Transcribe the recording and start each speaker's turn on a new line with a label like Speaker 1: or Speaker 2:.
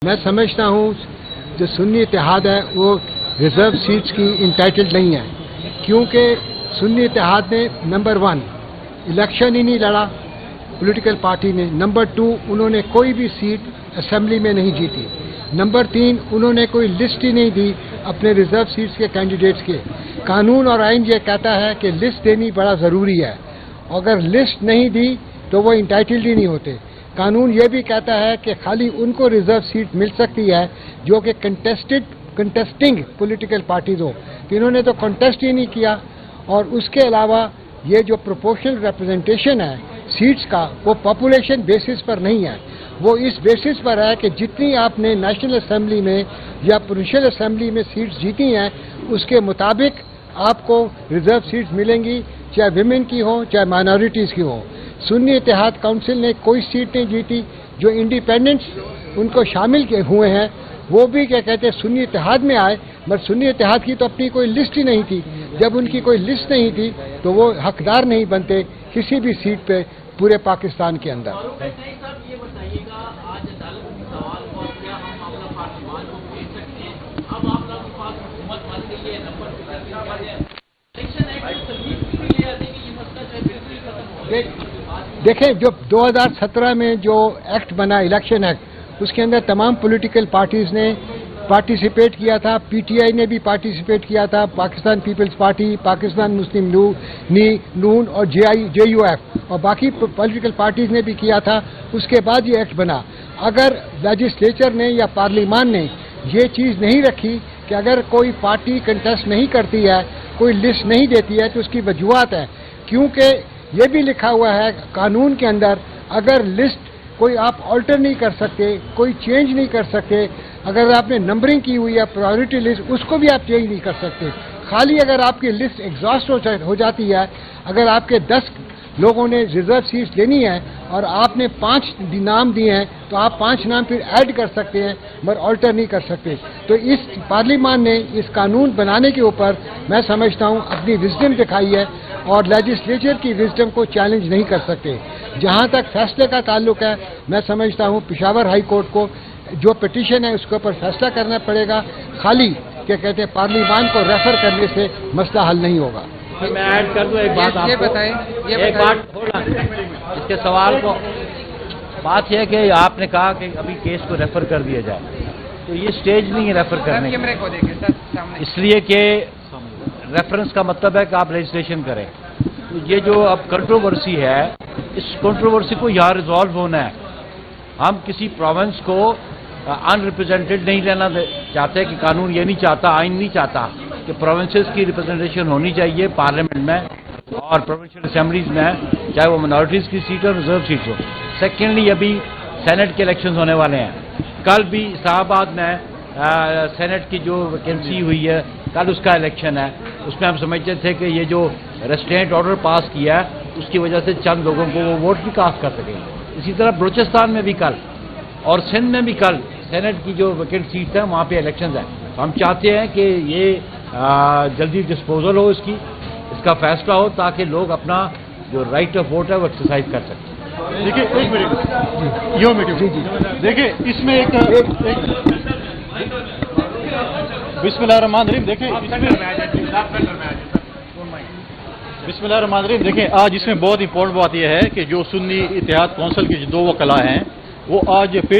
Speaker 1: میں سمجھتا ہوں جو سنی اتحاد ہے وہ ریزرو سیٹس کی انٹائٹلڈ نہیں ہے، کیونکہ سنی اتحاد نے نمبر 1 الیکشن ہی نہیں لڑا پولیٹیکل پارٹی نے، نمبر 2 انہوں نے کوئی بھی سیٹ اسمبلی میں نہیں جیتی، نمبر 3 انہوں نے کوئی لسٹ ہی نہیں دی اپنے ریزرو سیٹس کے کینڈیڈیٹس کے۔ قانون اور آئین یہ کہتا ہے کہ لسٹ دینی بڑا ضروری ہے، اگر لسٹ نہیں دی تو وہ انٹائٹلڈ ہی نہیں ہوتے۔ قانون یہ بھی کہتا ہے کہ خالی ان کو ریزرو سیٹ مل سکتی ہے جو کہ کنٹیسٹنگ پولیٹیکل پارٹیز ہو، تو انہوں نے تو کنٹیسٹ ہی نہیں کیا۔ اور اس کے علاوہ یہ جو پروپورشنل ریپرزنٹیشن ہے سیٹس کا، وہ پاپولیشن بیسس پر نہیں ہے، وہ اس بیسس پر ہے کہ جتنی آپ نے نیشنل اسمبلی میں یا پروونشل اسمبلی میں سیٹس جیتی ہیں اس کے مطابق آپ کو ریزرو سیٹس ملیں گی، چاہے ویمن کی ہوں چاہے مائنورٹیز کی ہوں۔ سنی اتحاد کونسل نے کوئی سیٹ نہیں جیتی، جو انڈیپینڈنٹس ان کو شامل ہوئے ہیں وہ بھی کیا کہتے ہیں سنی اتحاد میں آئے، مگر سنی اتحاد کی تو اپنی کوئی لسٹ ہی نہیں تھی۔ جب ان کی کوئی لسٹ نہیں تھی تو وہ حقدار نہیں بنتے کسی بھی سیٹ پہ پورے پاکستان کے اندر۔ دیکھیں جو 2017 میں جو ایکٹ بنا الیکشن ایکٹ، اس کے اندر تمام پولیٹیکل پارٹیز نے پارٹیسپیٹ کیا تھا، پی ٹی آئی نے بھی پارٹیسپیٹ کیا تھا، پاکستان پیپلز پارٹی، پاکستان مسلم نون اور جے یو ایف اور باقی پولیٹیکل پارٹیز نے بھی کیا تھا۔ اس کے بعد یہ ایکٹ بنا۔ اگر لیجسلیچر نے یا پارلیمان نے یہ چیز نہیں رکھی کہ اگر کوئی پارٹی کنٹیسٹ نہیں کرتی ہے، کوئی لسٹ نہیں دیتی ہے تو اس کی وجوہات ہے، کیونکہ یہ بھی لکھا ہوا ہے قانون کے اندر اگر لسٹ کوئی آپ آلٹر نہیں کر سکتے، کوئی چینج نہیں کر سکتے، اگر آپ نے نمبرنگ کی ہوئی ہے پرائیورٹی لسٹ اس کو بھی آپ چینج نہیں کر سکتے۔ خالی اگر آپ کی لسٹ ایگزاسٹ ہو جاتی ہے، اگر آپ کے 10 لوگوں نے ریزرو سیٹس لینی ہے اور آپ نے 5 نام دیے ہیں تو آپ 5 نام پھر ایڈ کر سکتے ہیں مگر آلٹر نہیں کر سکتے۔ تو اس پارلیمان نے اس قانون بنانے کے اوپر میں سمجھتا ہوں اپنی وزڈم دکھائی ہے اور لیجسلیچر کی وزڈم کو چیلنج نہیں کر سکتے۔ جہاں تک فیصلے کا تعلق ہے میں سمجھتا ہوں پشاور ہائی کورٹ کو جو پٹیشن ہے اس کے اوپر فیصلہ کرنا پڑے گا، خالی کیا کہتے ہیں پارلیمان کو ریفر کرنے سے مسئلہ حل نہیں ہوگا۔
Speaker 2: میں ایڈ کر دوں ایک بات آپ کو، ایک بات اس کے سوال کو، بات یہ ہے کہ آپ نے کہا کہ ابھی کیس کو ریفر کر دیا جائے، تو یہ سٹیج نہیں ہے ریفر کرنے کی، اس لیے کہ ریفرنس کا مطلب ہے کہ آپ لیجسلیشن کریں۔ تو یہ جو اب کنٹروورسی ہے اس کنٹروورسی کو یہاں ریزالو ہونا ہے۔ ہم کسی پروونس کو ان ریپرزینٹیڈ نہیں لینا چاہتے کہ قانون یہ نہیں چاہتا، آئین نہیں چاہتا کہ پروونسز کی ریپرزنٹیشن ہونی چاہیے پارلیمنٹ میں اور پروونشل اسمبلیز میں، چاہے وہ منارٹیز کی سیٹ ہو ریزرو سیٹ ہو۔ سیکنڈلی ابھی سینٹ کے الیکشنز ہونے والے ہیں، کل بھی اسلام آباد میں سینٹ کی جو ویکینسی ہوئی ہے کل اس کا الیکشن ہے، اس میں ہم سمجھتے تھے کہ یہ جو ریسٹرینٹ آرڈر پاس کیا ہے اس کی وجہ سے چند لوگوں کو وہ ووٹ بھی کاسٹ کر سکیں۔ اسی طرح بلوچستان میں بھی کل اور سندھ میں بھی کل سینٹ کی جو ویکینٹ سیٹس ہیں وہاں پہ الیکشنز ہیں۔ ہم چاہتے ہیں کہ یہ جلدی ڈسپوزل ہو، اس کا فیصلہ ہو تاکہ لوگ اپنا جو رائٹ آف ووٹ ہے وہ ایکسرسائز کر سکیں۔
Speaker 3: دیکھیے ایک منٹ دیکھیے اس میں ایک بسم اللہ الرحمن الرحیم، دیکھیں بسم اللہ الرحمن الرحیم، دیکھیں آج اس میں بہت امپورٹنٹ بات یہ ہے کہ جو سنی اتحاد کونسل کے جو 2 وکلاء ہیں وہ آج پیش